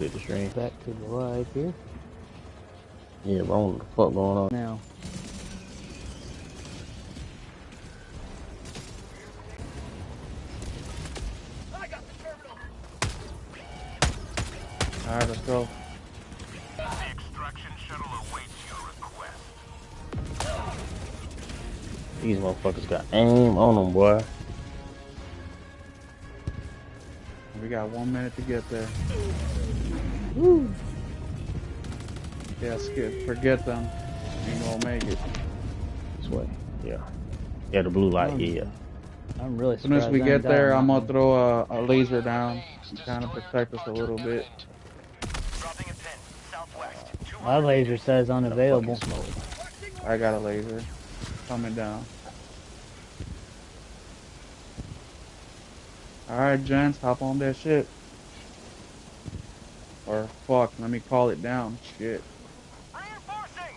The stream. Back to the live here. Yeah, but I don't know what the fuck going on Now. I got the terminal. Alright, let's go. The extraction shuttle awaits your request. These motherfuckers got aim on them, boy. We got 1 minute to get there. Woo! Yeah, skip. Forget them. Ain't gonna make it. This way. Yeah. Yeah, the blue light. Yeah. I'm really As soon as we get there, I'm gonna throw a laser down and kind of protect us a little bit. Dropping a pin, southwest. My laser says unavailable. I got a laser. Coming down. Alright, gents, hop on that shit. Or fuck, let me call it down. Shit. Reinforcing.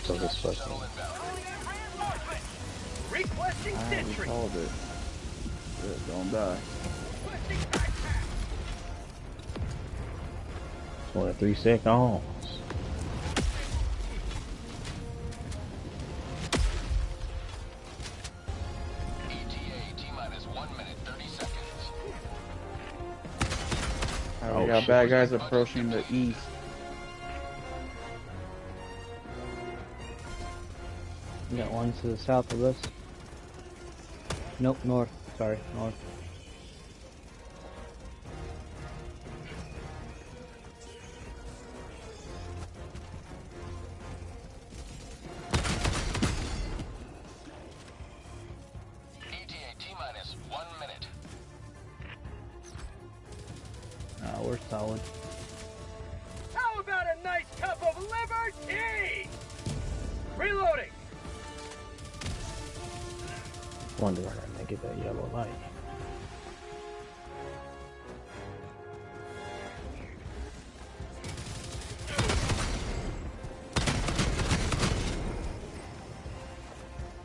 So this fucking. Requesting I already sentry. called it. Shit, don't die. Requesting backpack. 23 seconds. Alright, we got bad guys approaching the east. We got one to the south of us. Nope, north. Sorry, north. We're solid. How about a nice cup of liver tea? Reloading. Wonder where I get that yellow light.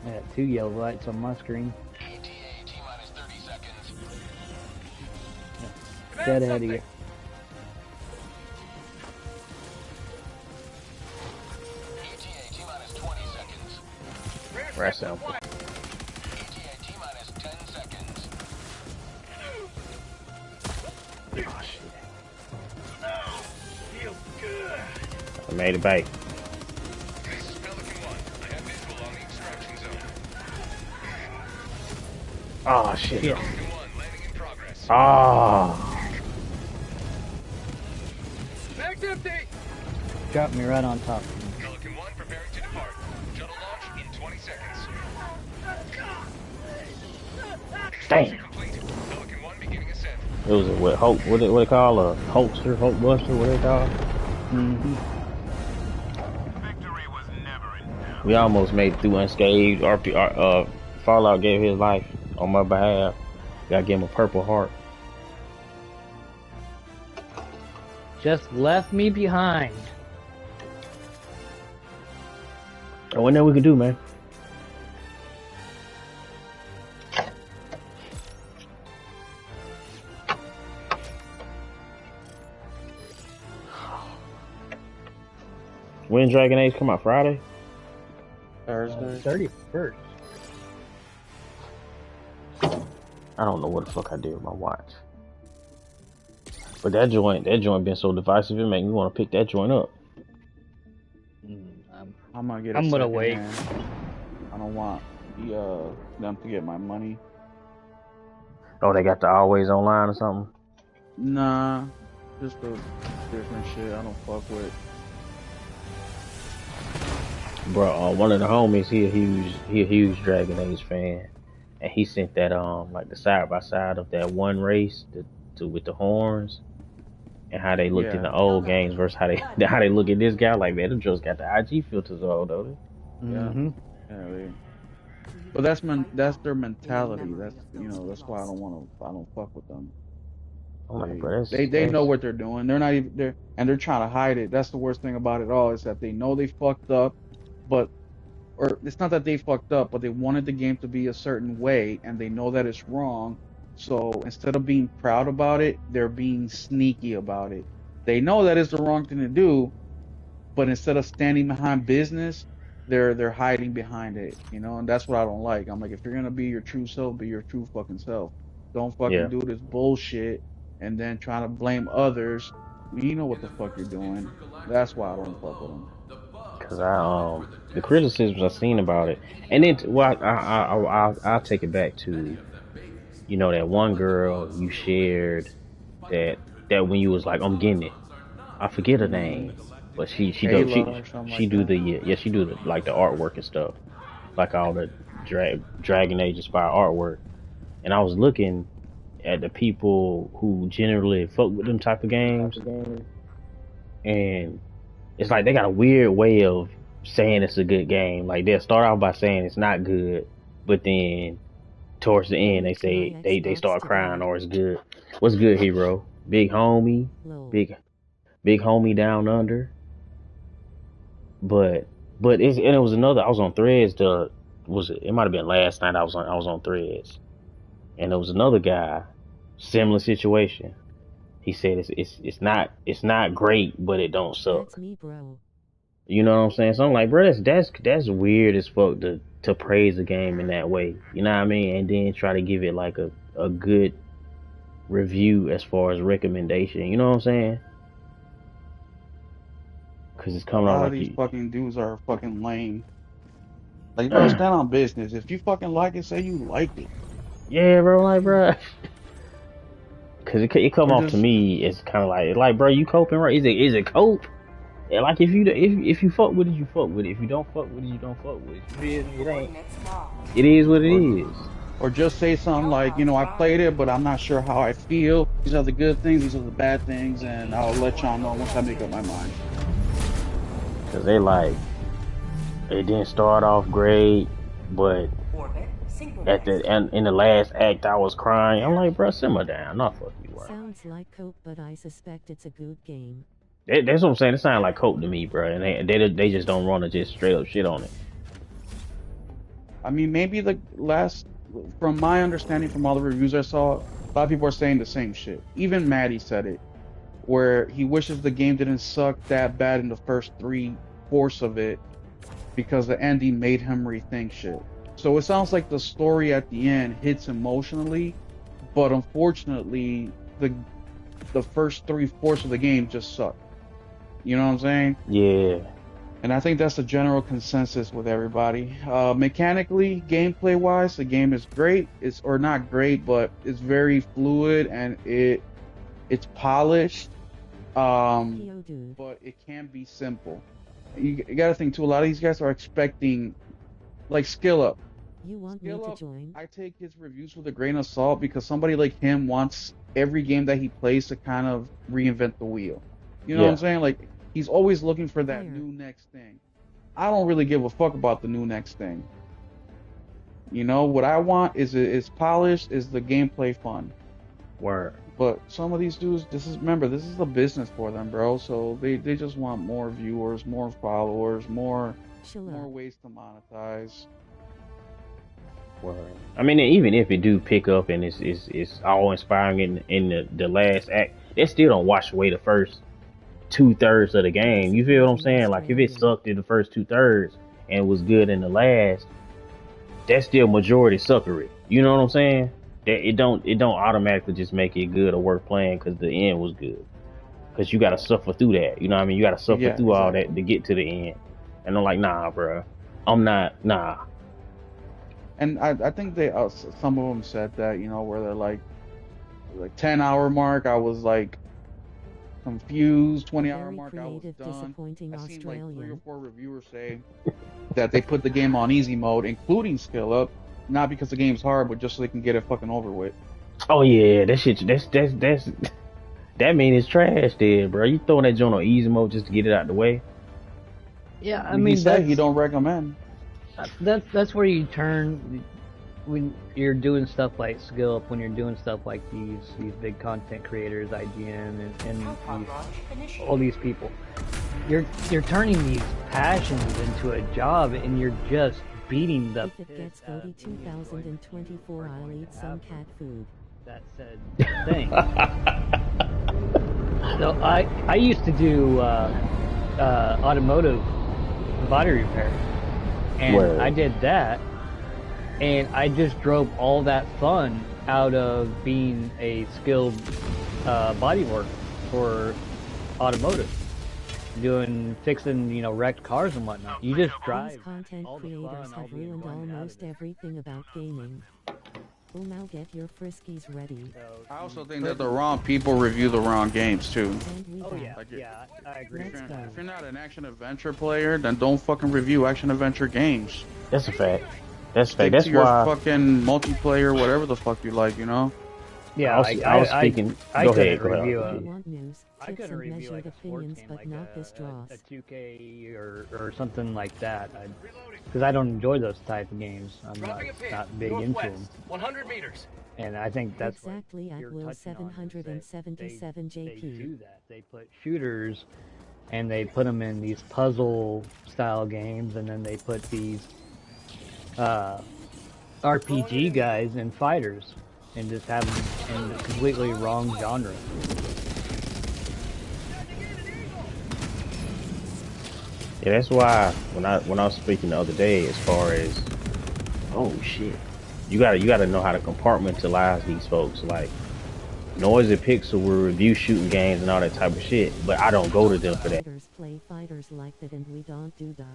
I got 2 yellow lights on my screen. Dead ahead of you. Rest sample. Oh shit. Feels good. I made it back. This is Pelican 1. I have visual on the extraction zone. Oh shit. Yeah. Pelican 1 landing in progress. Oh. Bag's empty. Dropped me right on top. Pelican 1 preparing to depart. Shuttle launch in 20 seconds. Damn. Complete. Pelican 1 beginning ascent. It was a what? Hope. What they call a hoaxer, hope buster? What they call? Mm-hmm. Victory was never in doubt. We almost made it through unscathed. Fallout gave his life on my behalf. Gotta give him a purple heart. Just left me behind. Oh, what that we can do, man? When Dragon Age come out? Friday? Thursday. 31st. I don't know what the fuck I did with my watch. But that joint been so divisive, it make me want to pick that joint up. I'm gonna get. I'm gonna wait. I don't want them to get my money. Oh, they got the always online or something? Nah, just a different shit. I don't fuck with. Bro, one of the homies, he a huge Dragon Age fan, and he sent that like the side by side of that one race with the horns, and how they looked in the old games versus how they look at this guy. Like, man, them just got the IG filters on, don't they? Mm-hmm. Yeah, but that's their mentality. That's that's why I don't fuck with them. I'm like, bro, they know what they're doing. They're not even they're trying to hide it. That's the worst thing about it all, is that they know they fucked up, or it's not that they fucked up, but they wanted the game to be a certain way, and they know that it's wrong, So instead of being proud about it, they're being sneaky about it. They know that it's the wrong thing to do, but instead of standing behind business, they're hiding behind it, you know, and that's what I don't like. I'm like, if you're gonna be your true self, be your true fucking self. Don't fucking Yeah, do this bullshit and then trying to blame others. You know what the fuck you're doing. That's why I don't fuck with them. cause the criticisms I've seen about it, and then well, I'll take it back to that one girl you shared that when you was like I'm getting it. I forget her Mm, name, but she do Ayla or something she like do that. the yeah she do the like the artwork and stuff, like all the Dragon Age inspired artwork. And I was looking at the people who generally fuck with them type of games, and it's like they got a weird way of saying it's a good game. Like they'll start off by saying it's not good, but then towards the end they Connect my say they Xbox start crying today. or it's good. What's good, hero? Big homie, Lol. big homie down under. But it was another. I was on Threads. It might have been last night. I was on Threads, and there was another guy, similar situation. He said it's not great, but it don't That's suck. me, bro. You know what I'm saying? So I'm like, bro, that's weird as fuck to praise a game in that way. You know what I mean? And then try to give it like a good review as far as recommendation. You know what I'm saying? Because it's A coming out lot of like these you. fucking dudes are fucking lame. Like, bro, stand on business. If you fucking like it, say you like it. Yeah, bro, like, bro. Cause it come Or off to just, me it's kind of like bro, you coping right? Is it cope? And like if you fuck with it, you fuck with it. If you don't fuck with it, you don't fuck with it. You feel me? It ain't. It is what it or is. or just say something like, you know, I played it, but I'm not sure how I feel. These are the good things, these are the bad things, and I'll let y'all know once I make up my mind. Cause they like it didn't start off great, but at the end in the last act I was crying. I'm like, bro, simmer down. Not fuck you, bro. Sounds like cope, but I suspect it's a good game. That's what I'm saying. It sounds like cope to me, bro. And they just don't want to just straight up shit on it. I mean, maybe the last, from my understanding from all the reviews I saw, a lot of people are saying the same shit. Even Maddie said it, where he wishes the game didn't suck that bad in the first three-fourths of it because the ending made him rethink shit. So it sounds like the story at the end hits emotionally, but unfortunately, the first three-fourths of the game just suck. You know what I'm saying? Yeah. And I think that's the general consensus with everybody. Mechanically, gameplay wise, the game is great. Or not great, but it's very fluid and it's polished. Yo, dude. But it can be simple. You got to think too. A lot of these guys are expecting like skill up. You want me Skill to up. join? I take his reviews with a grain of salt because somebody like him wants every game that he plays to kind of reinvent the wheel. You know what I'm Yeah. saying? Like he's always looking for that Fire. new next thing. I don't really give a fuck about the new next thing. You know what I want is polished, is the gameplay fun. Word. But some of these dudes, this is a business for them, bro. So they just want more viewers, more followers, more Chill out. ways to monetize. Word. I mean, even if it do pick up and it's all inspiring in the last act, they still don't wash away the first 2/3 of the game. You feel what I'm saying? Like if it sucked in the first 2/3 and was good in the last, that's still majority suckery. You know what I'm saying? That it don't automatically just make it good or worth playing because the end was good. Because you gotta suffer through that. You know what I mean? You gotta suffer Yeah, through all that exactly. to get to the end. And I'm like, nah, bro. I'm not. Nah. And I think they some of them said that, you know, where they're like 10-hour mark, I was like confused. 20-hour Very mark, I was creative, done. disappointing I seen like 3 or Australian. 4 reviewers say that they put the game on easy mode, including skill up, not because the game's hard, but just so they can get it fucking over with. Oh yeah, that shit. That's that mean it's trash, then, bro. You throwing that joint on easy mode just to get it out the way? Yeah, I I mean, he mean said he don't recommend. that's where you turn when you're doing stuff like skill up, when you're doing stuff like these big content creators, IGN and all these people. You're turning these passions into a job, and you're just beating the. If it gets 42,024, I'll eat some cat food. that said thing. So I used to do automotive body repair, and Word. I did that, and I just drove all that fun out of being a skilled body work for automotive, fixing wrecked cars and whatnot. You just drive. These content all the creators fun, all have the ruined enjoyment out of almost it. everything about gaming. Well, now get your friskies ready. I also think that the wrong people review the wrong games too. And we Oh back. yeah, Like, yeah, I agree. Let's go. If you're not an action adventure player, then don't fucking review action adventure games. That's a fact. That's a fact. Stick That's to your why fucking multiplayer, whatever the fuck you like, you know? Yeah, I was speaking. I Go couldn't ahead. Go review ahead. If a, you want news, I tips, couldn't and review measured like a sports opinions, game but like not this dross. a 2K or something like that. Because I don't enjoy those type of games. I'm not big into them. 100 meters. And I think that's Exactly what at you're Will touching on, is that 777 they JP. do that. They put shooters and they put them in these puzzle style games, and then they put these RPG guys and fighters, and just have them in the completely wrong genre. Yeah, that's why when I was speaking the other day, as far as shit, you gotta know how to compartmentalize these folks. Like Noisy Pixel will review shooting games and all that type of shit, but I don't go to them for that. Fighters play fighters like that, and we don't do that.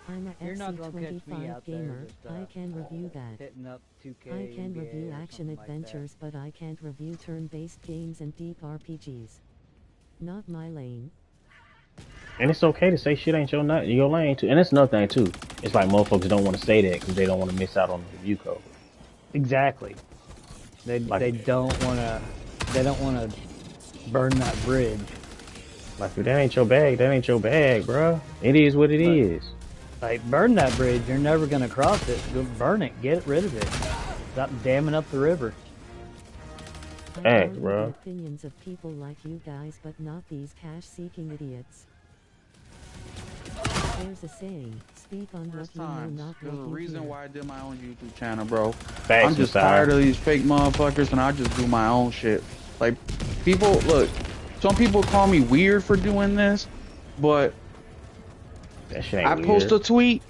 I'm a You're not gonna catch me FC25 out there gamer. just, I can review that. hitting up 2K. I can NBA, review or action something like that. adventures, but I can't review turn-based games and deep RPGs. Not my lane. And it's okay to say shit ain't your lane too. And that's another thing too. It's like motherfuckers don't want to say that because they don't want to miss out on the review code. Exactly. They don't want to. They don't want to burn that bridge. Like if that ain't your bag, that ain't your bag, bruh. It is what it is. Like, burn that bridge. You're never gonna cross it. Go burn it. Get rid of it. Stop damming up the river. I Hey, value bro. the opinions of people like you guys, but not these cash-seeking idiots. There's a saying, speak on what First you know, time. not There's a what you reason hear. why I did my own YouTube channel, bro. Facts, I'm just Messiah. tired of these fake motherfuckers, and I just do my own shit. Like, people, look, some people call me weird for doing this, but That shit ain't I weird. post a tweet,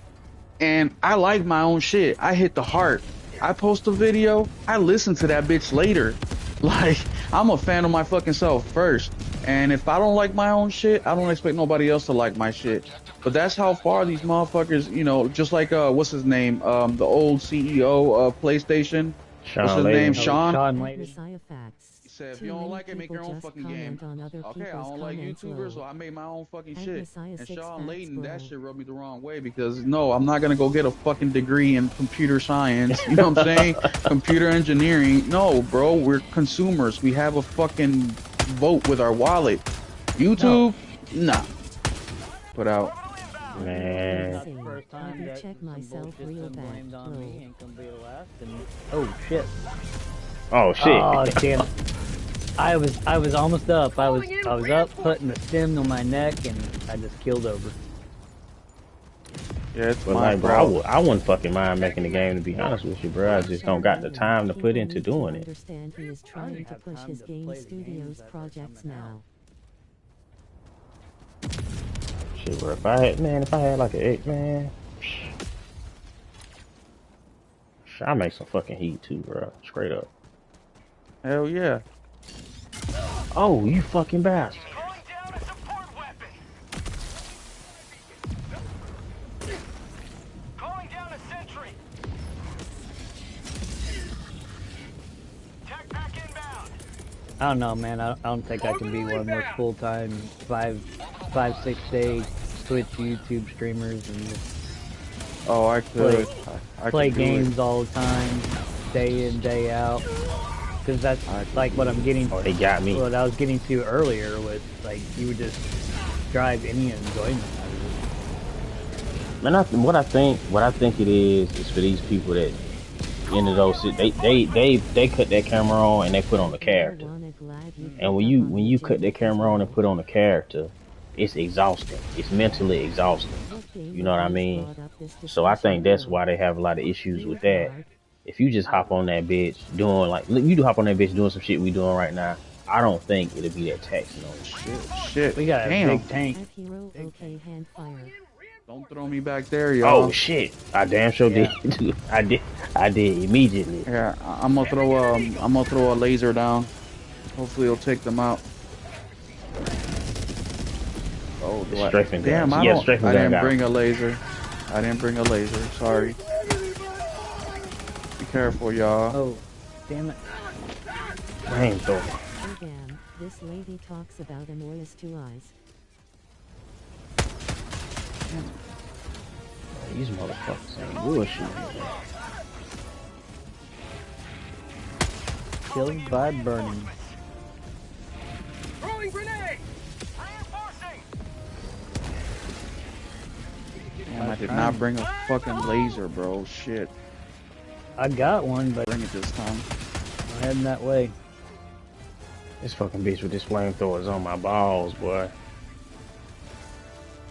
and I like my own shit. I hit the heart. I post a video, I listen to that bitch later. Like, I'm a fan of my fucking self first. And if I don't like my own shit, I don't expect nobody else to like my shit. But that's how far these motherfuckers, you know, just like, what's his name? The old CEO of PlayStation. Sean What's his Layden. name? Oh, Sean? Sean And Layden. Messiah facts. He said, if Too you don't many like it, make people your own just fucking game. comment on other Okay, I people's don't like comments YouTubers, so low. I made my own fucking And shit. Messiah And 6 Sean facts, Layden, that bro. shit rubbed me the wrong way because no, I'm not gonna go get a fucking degree in computer science. You know what I'm saying? Computer engineering. No, bro, we're consumers. We have a fucking vote with our wallet. YouTube, nah. Put out. Man. Not the first I time can that check some myself bullshit's real been bad. blamed on Lol. me. Ain't gonna be the last. And oh shit! Oh shit. Oh damn! I was almost up. I was up, putting the stem on my neck, and I just killed over. Yeah, it's But my like, bro, fault. I wouldn't fucking mind making the game, to be honest with you, bro. I just don't got the time to put into doing it. Understand he is I don't trying even to have push time his to game play the studios games that are projects coming now. Shit, bro. If I had like an 8, man, I make some fucking heat too, bro. Straight up. Hell yeah. Oh, you fucking bastard. Calling down a support weapon. Calling down a sentry. Tech pack inbound. I don't know, man. I don't think I can be one of those full-time 6 day Twitch YouTube streamers and just Oh, I could. I play could do it. games all the time, day in, day out. Because that's like what I'm getting. Oh, they got me. What I was getting to earlier was like you would just drive any enjoyment out of it. Man, what I think it is for these people that into those they cut that camera on and they put on the character. And when you cut that camera on and put on the character, it's exhausting. It's mentally exhausting. You know what I mean? So I think that's why they have a lot of issues with that. if you just hop on that bitch doing like you do hop on that bitch doing some shit we doing right now, I don't think it'll be that taxing on you. Shit. We got a Damn. big tank. At hero, okay, hand fire. Don't throw me back there, Oh y'all. shit! I damn sure Yeah. did. Dude, I did immediately. Yeah, I'm gonna throw a laser down. Hopefully it'll take them out. Oh, The strafing damn, gun. I Yeah, don't. strafing I gun didn't got bring him. a laser. I didn't bring a laser. Sorry. Be careful, y'all. Oh, damn it. Flamethrower. Oh damn, this lady talks about Amoya's two eyes. These motherfuckers ain't bullshit. Killed by burning. Throwing grenade! Reinforcing! Damn, I did not bring a fucking laser, bro. Shit. I got one, but Bring it this time. I'm heading that way. This fucking bitch with this flamethrower is on my balls, boy.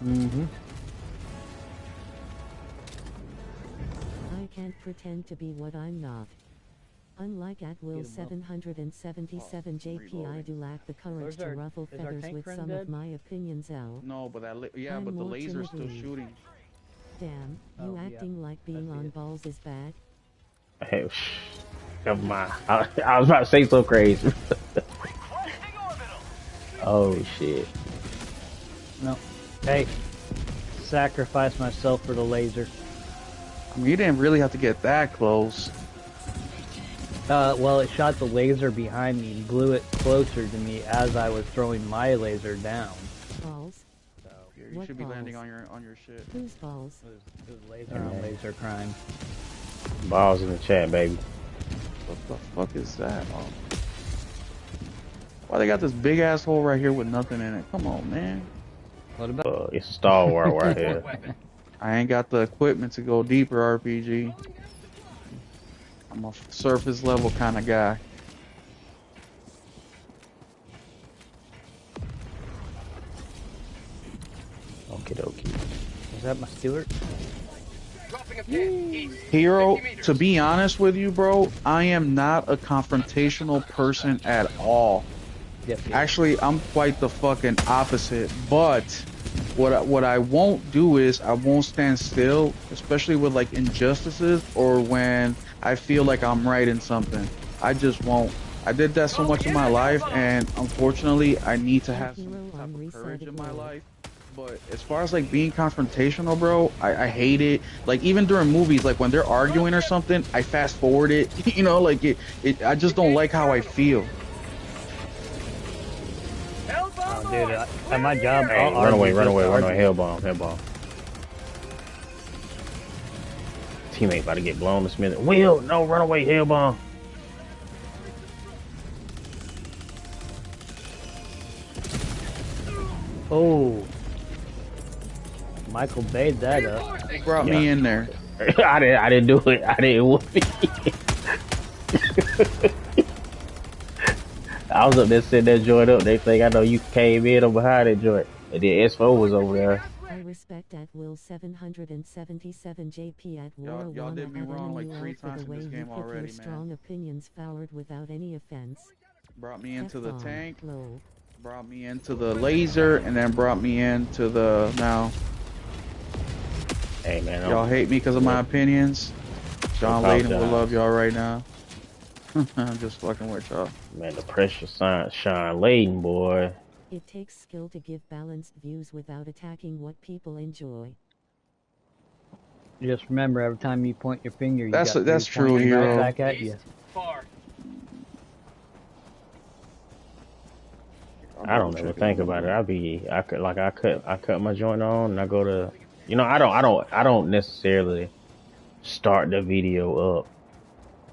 Mm-hmm. I can't pretend to be what I'm not. Unlike at Will Get 'em up. 777 JP, I do lack the courage Where's to our- ruffle is our feathers tank with run some good? of my opinions. L. No, but that I'm but the more laser's still timidly. shooting. Damn, Oh, you yeah. acting like being I see on it. balls is bad. Hey, never mind. I was about to say so crazy. Requesting orbital! Oh shit. No. Hey. Sacrifice myself for the laser. I mean, you didn't really have to get that close. Well, it shot the laser behind me and blew it closer to me as I was throwing my laser down. Balls? So, You What should be landing balls? on your shit. Whose balls? it was laser on laser crime. Balls in the chat, baby. What the fuck is that? Oh. Why they got this big ass hole right here with nothing in it? Come on, man. What about? It's a stalwart right here. I ain't got the equipment to go deeper, RPG. I'm a surface level kind of guy. Okie dokie. Is that my Stewart? Dropping a pin. East. Hero, 50 meters. to be honest with you, bro, I am not a confrontational person at all. Yep. Actually, I'm quite the fucking opposite. But what I won't do is I won't stand still, especially with like injustices or when I feel like I'm right in something. I just won't. I did that so much in my life, and unfortunately, I need to have some type of courage in my life. But as far as like being confrontational, bro, I hate it. Like even during movies, like when they're arguing or something, I fast forward it. You know, like I just don't like how I feel. Oh, dude, at my job, Hey, I'll run away, argue run just away, to run away. argue. Hellbomb. Teammate about to get blown to smith. Will, no, run away, Hellbomb. Oh. Michael bade that up. They brought me in there. I didn't do it. I didn't whoop it. I was up there setting that joint up. They think I know you came in or behind that joint. And then S4 was over there. I respect at Will 777 JP at War Y'all 1 did me at wrong like NUL 3 for times the in way this you game put your already, strong man. opinions forward without any offense. Brought me into the F-bomb, tank, lol. brought me into the laser, and then brought me into the now. Hey, man. Y'all hate me because of my opinions. John Layden will apologize. love y'all right now. I'm just fucking with y'all. Man, the pressure shine laden, boy. It takes skill to give balanced views without attacking what people enjoy. Just remember, every time you point your finger, you That's got that's three true, pointing right Hero. back at you. East. Far. I don't ever think about it. I cut my joint on and I go to, I don't necessarily start the video up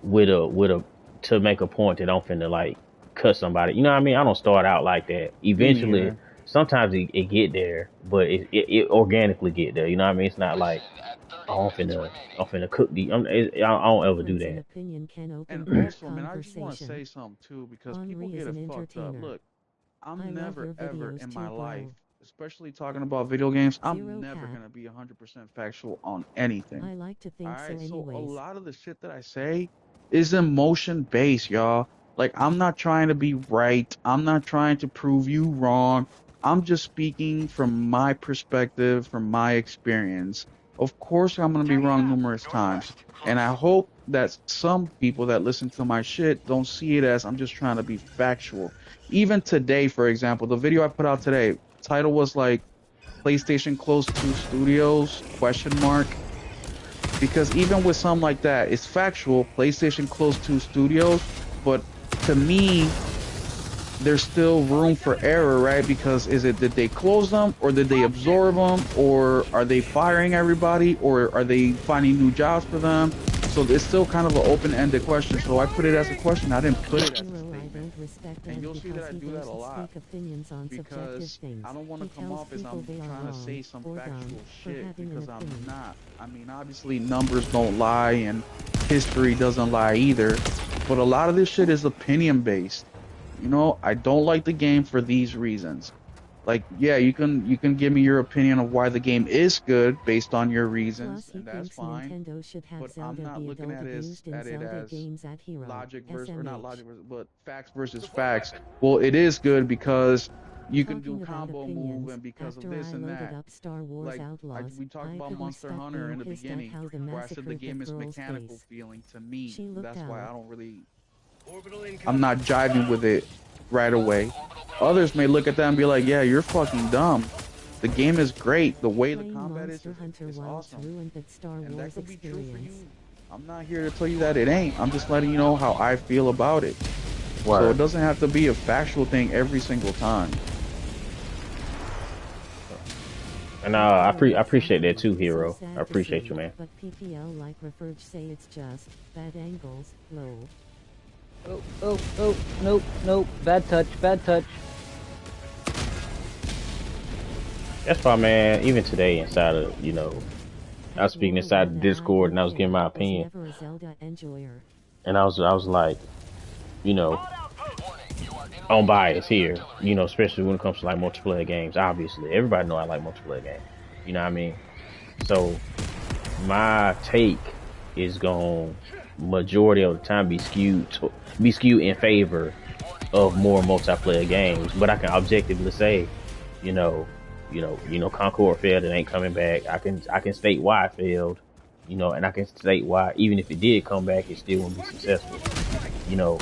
with a to make a point that I'm finna like cut somebody. You know what I mean? I don't start out like that. Eventually, neither. sometimes it get there, but it organically get there. You know what I mean? It's not like, oh, I'm finna cook the. I don't ever do Difference in that. opinion can open And great also, man, I just want to say conversation. something too because people Henri get is it an fucked up. entertainer. Look, I I'm love never your ever videos in too, my life bro. especially talking about video games, I'm Zero never cap. gonna be 100% factual on anything. I like to think so Alright, so a anyways. lot of the shit that I say is emotion based, y'all. Like, I'm not trying to be right. I'm not trying to prove you wrong. I'm just speaking from my perspective, from my experience. Of course, I'm going to be wrong numerous times. And I hope that some people that listen to my shit don't see it as I'm just trying to be factual. Even today, for example, the video I put out today, title was like PlayStation Close to Studios, question mark. Because even with something like that, it's factual. PlayStation closed two studios, but to me, there's still room for error, right? Because is it did they close them, or did they absorb them, or are they firing everybody, or are they finding new jobs for them? So it's still kind of an open-ended question. So I put it as a question. I didn't put it as a Hero I statement. don't respect And and you'll see that because I he do that goes a to lot speak opinions on subjective because things. I don't want He to come tells off as people I'm they are trying to say wrong some or factual dumb for shit having because an I'm opinion. not. I mean, obviously numbers don't lie and history doesn't lie either, but a lot of this shit is opinion based. You know, I don't like the game for these reasons. Like, yeah, you can give me your opinion of why the game is good based on your reasons, Plus he and that's thinks fine. Nintendo should have But I'm Zelda not be looking adult at abused in it Zelda as games at Hero. logic versus or not SMH. logic versus, but facts versus facts. Well, it is good because you can do Talking about combo move opinions, and because of after this I and loaded that. up Star Wars Like Outlaws, we talked I about couldn't Monster stop Hunter being in the pissed at beginning, how the where I said the massacred the game is girl's mechanical face. feeling to me. She looked That's why out. Orbital I'm incoming. not jiving with it right away. Others may look at that and be like, "Yeah, you're fucking dumb." The game is great. The way the Playing combat Monster Hunter is Wilds awesome, ruined that Star and that Wars could be true for experience. you. I'm not here to tell you that it ain't. I'm just letting you know how I feel about it. So it Word. doesn't have to be a factual thing every single time. And I appreciate that too, So Hero. I sad to appreciate see, you, man. but PPL like Referge say it's just bad angles, low. Oh, nope, nope. Bad touch, bad touch. That's why, man. Even today, inside of I was At speaking War inside the One I Discord and I was giving okay, my was opinion, never a Zelda enjoyer. and I was like, you know, on bias here, especially when it comes to like multiplayer games. Obviously, everybody know I like multiplayer games. You know what I mean? So my take is going majority of the time be skewed in favor of more multiplayer games. But I can objectively say, you know, Concord failed and ain't coming back. I can state why it failed, and I can state why even if it did come back, it still wouldn't be successful. You know,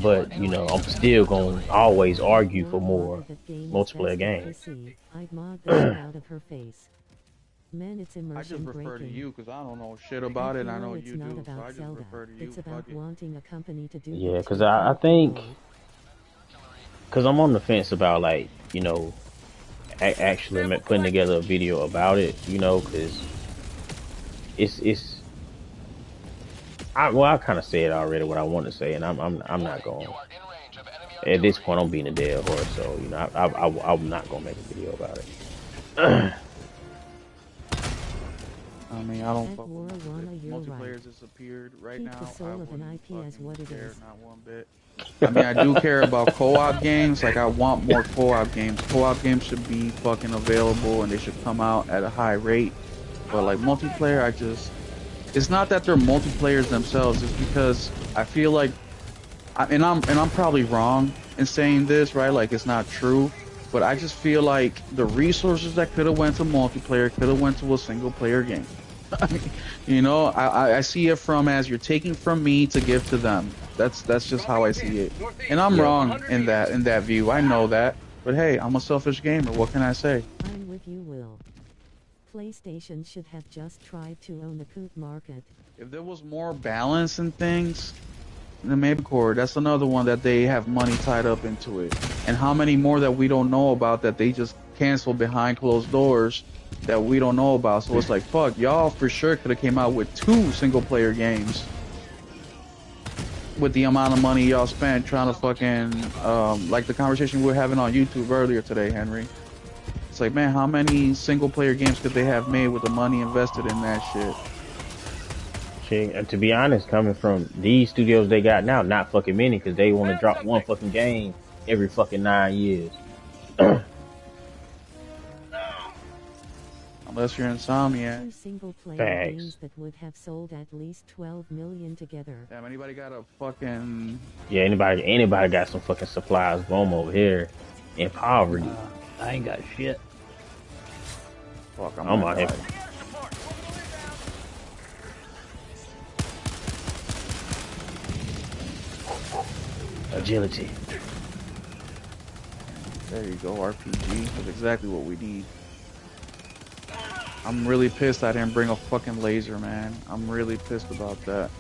but I'm still gonna always At argue War for Water more that game is multiplayer best at games. PC, I'd mod the shit out of her face. Man, it's I just immersion refer to breaking. you because I don't know shit At about it, and I know Hero it's you not do. So I about just Zelda, refer to you. it's about Fuck it. wanting a company to do Yeah, good because shit I like the think world. because I'm on the fence about like actually putting together a video about it. Because it's I kind of said already what I want to say, and I'm not going. At this point, I'm being a dead horse, so I'm not gonna make a video about it. I mean, I don't At fuck with War One, if you're right. multiplayer disappeared right Keep the now. I soul of an wouldn't IP as what fucking it care, is. not one bit. I mean, I do care about co-op games. Like, I want more co-op games. Co-op games should be fucking available, and they should come out at a high rate. But like multiplayer, it's not that they're multiplayers themselves. It's because I feel like, and I'm probably wrong in saying this, right? Like, it's not true. But I just feel like the resources that could have went to multiplayer could have went to a single player game. I see it from as you're taking from me to give to them. That's just how Dropping I pin. see it. And Northeast. I'm Yep. wrong 100 in meters. that view. I know that. But hey, I'm a selfish gamer. What can I say? I'm with you, Will. PlayStation should have just tried to own the coot market. If there was more balance in things, then maybe Core, that's another one that they have money tied up into it. And how many more that we don't know about that they just cancel behind closed doors that we don't know about. So it's like, fuck, y'all for sure could have came out with 2 single-player games with the amount of money y'all spent trying to fucking like the conversation we were having on YouTube earlier today, Henry. It's like, man, how many single-player games could they have made with the money invested in that shit? Shit, and to be honest, coming from these studios they got now, not fucking many, because they want to Found drop one something. fucking game every fucking 9 years. Unless you're Insomniac. 2 single-player Facts. games that would have sold at least 12 million together. Damn, anybody got a fucking... Yeah, anybody got some fucking supplies? Boom over here in poverty. I ain't got shit. Fuck, I'm out here. Agility. There you go, RPG. That's exactly what we need. I'm really pissed I didn't bring a fucking laser, man. I'm really pissed about that.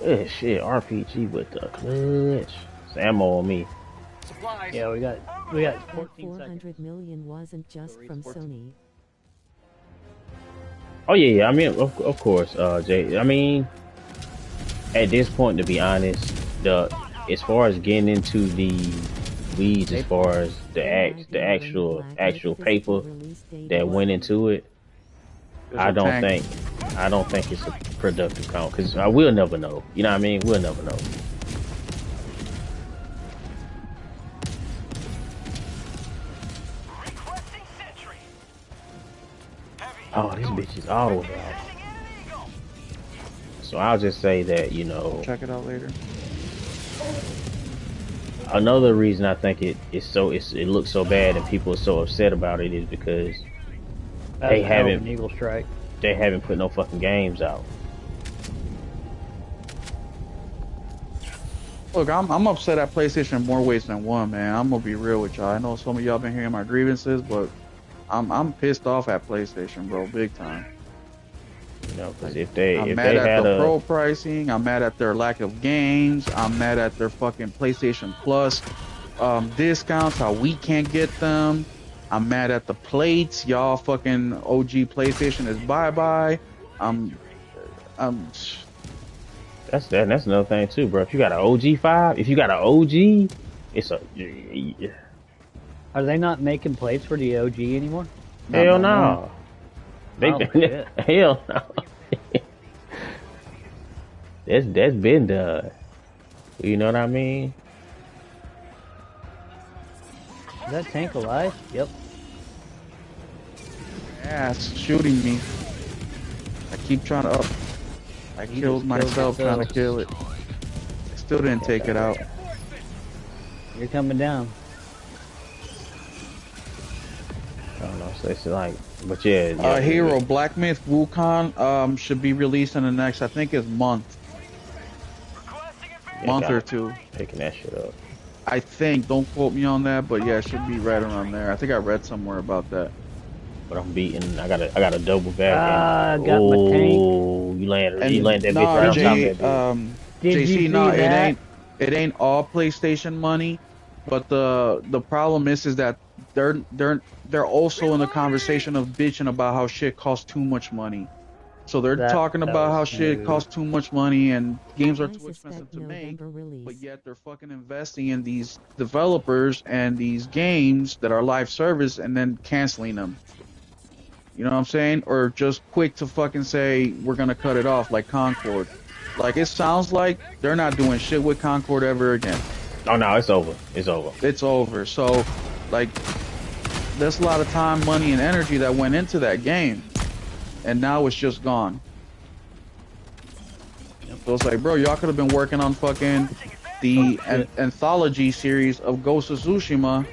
Yeah, shit, RPG with the clutch. It's ammo on me. Supplies. Yeah, we got That 14 seconds. 400 million wasn't just from Sony. Oh yeah. I mean, of course, Jay. I mean, at this point, to be honest, as far as getting into the weeds, as far as the actual paper that went into it, I don't think it's a productive count, because we'll never know. You know what I mean? We'll never know. Oh, this bitch is all the way out. So I'll just say that, you know, Check it out later. another reason I think it looks so bad and people are so upset about it is because they haven't Eagle Strike. they haven't put no fucking games out. Look, I'm upset at PlayStation in more ways than one, man. I'm gonna be real with y'all. I know some of y'all been hearing my grievances, but I'm pissed off at PlayStation, bro, big time. You know, because I'm mad at the pro pricing. I'm mad at their lack of games. I'm mad at their fucking PlayStation Plus discounts, how we can't get them. I'm mad at the plates. Y'all fucking OG PlayStation is bye-bye. That's another thing too, bro. If you got an OG5, if you got an OG, it's a Are they not making plates for the OG anymore? hell no. Shit. Hell no. That's been done. You know what I mean? Is that tank alive? Yep. Yeah, it's shooting me. I keep trying to up. I killed myself trying to kill it. I still didn't take it out. You're coming down. I don't know. So it's like, but yeah. Hero Black Myth Wukong should be released in the next, I think, it's month or two. Picking that shit up. I think. Don't quote me on that, but yeah, it should be right around there. I think I read somewhere about that. But I'm beating. I got a double back. Got my tank. Oh, you land that bitch right on top of that bitch. Did you JC, no, see that? it ain't all PlayStation money, but the problem is that they're also in the conversation of bitching about how shit costs too much money. So they're talking about how shit costs too much money and games are too expensive to make, but yet they're fucking investing in these developers and these games that are live service and then canceling them. You know what I'm saying? Or just quick to fucking say we're gonna cut it off, like Concord. Like, it sounds like they're not doing shit with Concord ever again. Oh no, it's over. It's over. It's over. So, like, there's a lot of time, money, and energy that went into that game, and now it's just gone. So it's like, bro, y'all could have been working on fucking the anthology series of Ghost of Tsushima.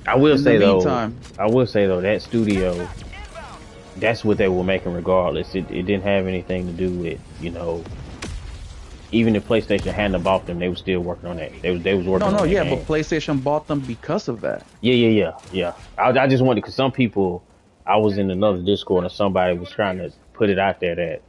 I will say though, that studio, that's what they were making regardless. It didn't have anything to do with, you know, even if PlayStation hadn't bought them, they were still working on that. They was working on that game. But PlayStation bought them because of that. Yeah. I just wanted, because some people, I was in another Discord and somebody was trying to put it out there that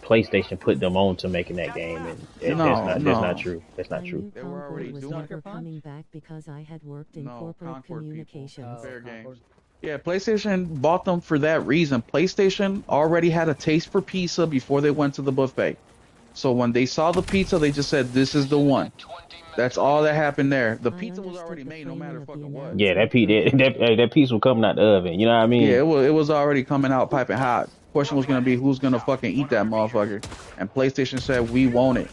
PlayStation put them on to making that game, and that's not true. That's not true. They were already doing it. Coming back because I had worked in corporate communications. Fair games. Yeah, PlayStation bought them for that reason. PlayStation already had a taste for pizza before they went to the buffet. So when they saw the pizza, they just said, "This is the one." That's all that happened there. The pizza was already made, no matter fucking what. Yeah, that pizza was coming out the oven. You know what I mean? Yeah, it was already coming out piping hot. Question was gonna be who's gonna fucking eat that motherfucker, and PlayStation said we want it.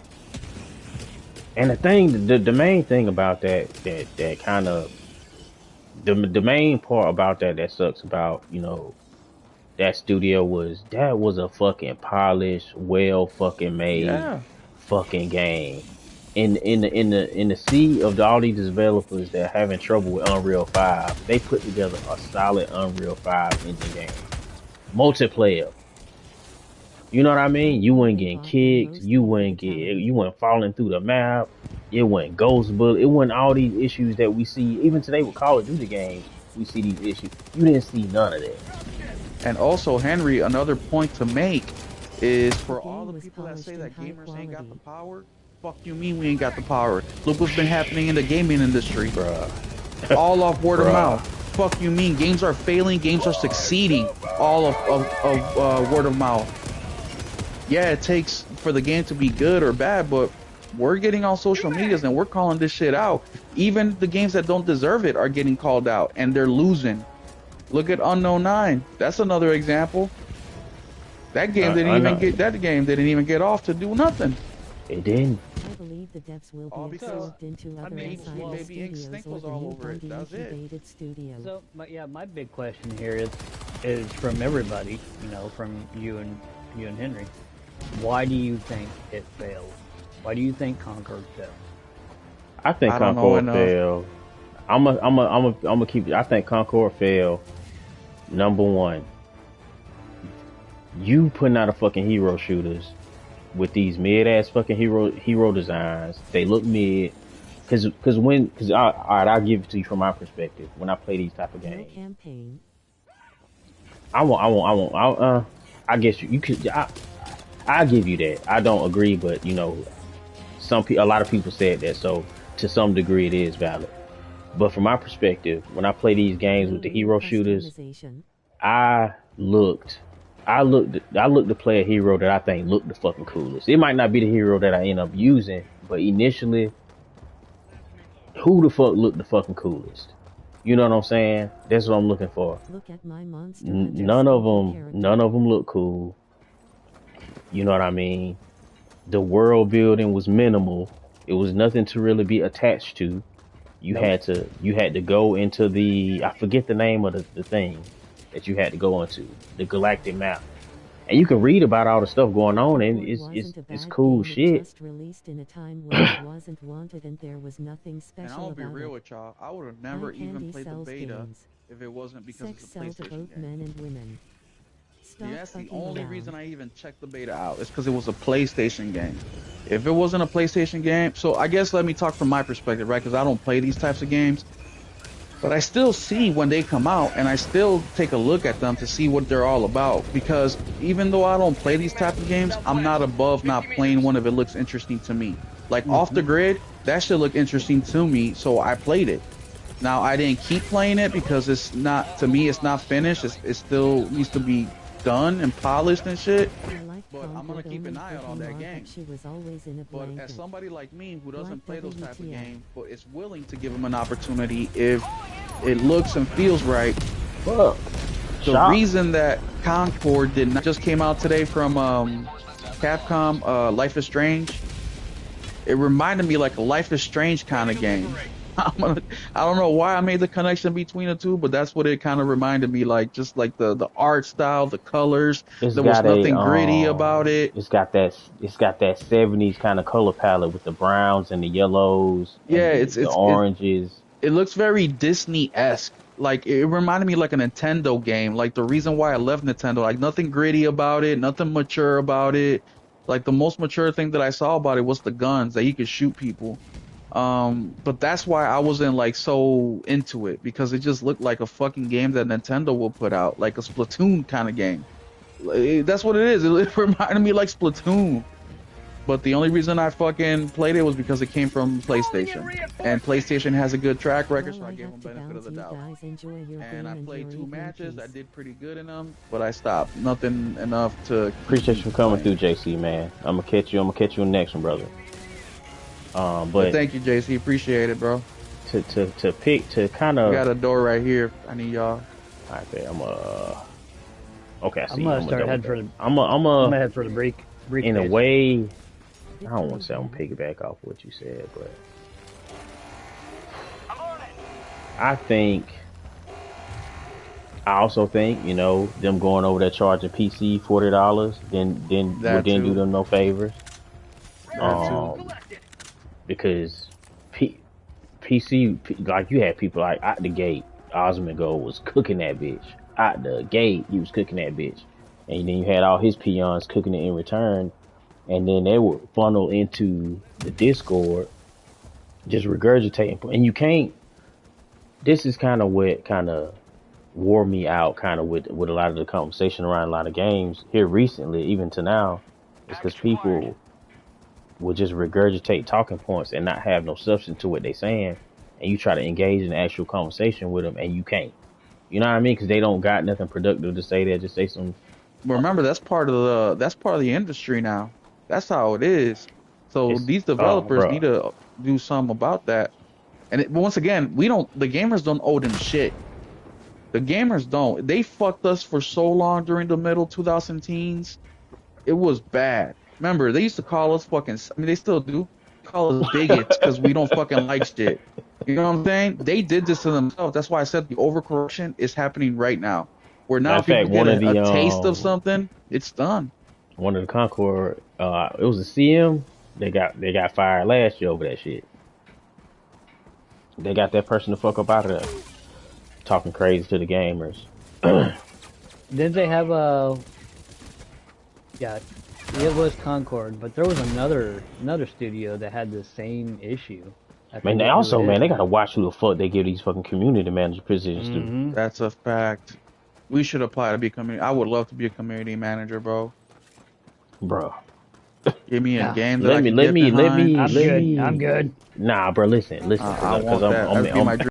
And the main thing about that kind of the main part about that sucks about, you know, that studio was that was a fucking polished, well fucking made Yeah. fucking game. In the sea of all these developers that are having trouble with Unreal 5, they put together a solid Unreal 5 engine game. Multiplayer. You know what I I mean? You weren't probably getting bought the kicked, most fatality. you weren't falling through the map, it wasn't ghost bullet, it wasn't all these issues that we see even today with Call of Duty games. We see these issues. You didn't see none of that. And also, Henry, another point to make is The for all game the was people that polished say and that high gamers ain't got the quality. power, fuck you mean we ain't got the power. Look what's been happening in the gaming industry. Bruh. All off word of Bruh. mouth. Fuck you mean games are failing, games are succeeding. All of word of mouth. Yeah, it takes for the game to be good or bad, but we're getting on social medias and we're calling this shit out. Even the games that don't deserve it are getting called out and they're losing. Look at Unknown 9. That's another example. I know That game didn't even get off to do nothing. it didn't. I believe the devs will All be because absorbed into I other mean, assigned well, Baby Ink studios Stink or was the all new over it. Bungie That's it. incubated studio. So, but yeah, my big question here is from everybody, you know, from you and Henry. Why do you think it failed? Why do you think Concord failed? I think I don't know Concord enough. failed. I'm a keep. I think Concord failed. Number one, you putting out a fucking hero shooters with these mid ass fucking hero designs. They look mid. Alright, I'll give it to you from my perspective. When I play these type of No games, campaign. I guess you could. I give you that. I don't agree, but you know, a lot of people said that, so to some degree, it is valid. But from my perspective, when I play these games No with the real hero shooters, customization. I looked, I looked to play a hero that I think looked the fucking coolest. It might not be the hero that I end up using, but initially, who the fuck looked the fucking coolest? You know what I'm saying? That's what I'm looking for. Look at my Monster Hunter None of Scoopy them, character. none of them look cool. You know what I mean? The world building was minimal. It was nothing to really be attached to. Nope. You had to go into I forget the name of the thing that you had to go into, the galactic map. And you can read about all the stuff going on and Concord wasn't a it's bad cool game, it shit. just released in a time when it wasn't wanted and there was nothing And I'm special gonna be about real it. with y'all. I would have Eye never even candy played the sells beta games. if it wasn't because Sex it's a sells to PlayStation both game. men and women. Stop Yeah, that's the fucking only around. reason I even checked the beta out. It's because it was a PlayStation game. If it wasn't a PlayStation game, so I guess let me talk from my perspective, right? Because I don't play these types of games. But I still see when they come out, and I still take a look at them to see what they're all about. Because even though I don't play these type of games, I'm not above not playing one if it looks interesting to me. Like Off the Grid, that should look interesting to me, so I played it. Now I didn't keep playing it because it's not, to me, it's not finished. It still needs to be done and polished and shit. I like But I'm gonna Concord keep an only eye for out on the that mark game. that she was always in a But blanket. as somebody like me who doesn't Like play those type of WTF. games, but is willing to give them an opportunity if it looks and feels right, Fuck. the Shop. reason that Concord did not just came out today from Capcom, Life is Strange, it reminded me like a Life is Strange kind of game. I don't know why I made the connection between the two, but that's what it kind of reminded me like. Just like the art style, the colors, It's there was got a nothing gritty about it. it's got that 70s kind of color palette with the browns and the yellows and Yeah, the oranges. it looks very Disney-esque. Like it reminded me like a Nintendo game. Like the reason why I left Nintendo, like nothing gritty about it, nothing mature about it. Like the most mature thing that I saw about it was the guns that you could shoot people. But that's why I wasn't like so into it because it just looked like a fucking game that Nintendo will put out, like a Splatoon kind of game. That's what it is. It reminded me like Splatoon. But the only reason I fucking played it was because it came from PlayStation. And PlayStation has a good track record, Well, so I I gave them have to benefit of bounce. the You doubt. guys enjoy your And game I and played your 2 evening matches. I peace. did pretty good in them, but I stopped. Nothing enough to Appreciate you keep for coming playing. through, JC, man. I'm gonna catch you in the next one, brother. But But thank you, JC. Appreciate it, bro. to pick to kind We of got a door right here. I need y'all. I bet okay, I see. I'm gonna start head for the. I'm I'm gonna head for the briefcase. in a way. I don't Victory want to say I'm Bell. piggyback off what you said, but I think. I also think, you know, them going over there charging PC $40, then That didn't do too. them no favors. That too. Um, because P, like you had people like out the gate, Osmond Gold was cooking that bitch. Out the gate, he was cooking that bitch. And then you had all his peons cooking it in return. And then they would funnel into the Discord, just regurgitating. And you can't, this is kind of what kind of wore me out kind of with a lot of the conversation around a lot of games here recently, even to now, is because people will just regurgitate talking points and not have no substance to what they're saying, and you try to engage in an actual conversation with them and you can't. You know what I mean? Because they don't got nothing productive to say. They just say some. But remember, that's part of the industry now. That's how it is. So It's these oh, developers need bro. to do something about that. And once again, the gamers don't owe them shit. The gamers don't. They fucked us for so long during the middle 2000 teens. It was bad. Remember, they used to call us fucking. I mean, they still do call us bigots because we don't fucking like shit. You know what I'm saying? They did this to themselves. That's why I said the overcorrection is happening right now. Where Matter now of people fact, get a taste of something, it's done. one of the Concord, it was a CM. They got fired last year over that shit. They got that person the fuck up out of there, talking crazy to the gamers. Didn't they have a? Yeah, it was Concord, but there was another studio that had the same issue. I Man, they forget who also, it man, is they gotta now. watch who the fuck they give these fucking community manager positions to. That's a fact. We should apply to be community. I would love to be a community manager, bro. Bro. Give me a Yeah, game that Let I me, can let get me, let behind. me, I'm let good. I'm me. good. Nah, bro, listen, I cause want I'm, that. I'm, That'd be I'm, my dream.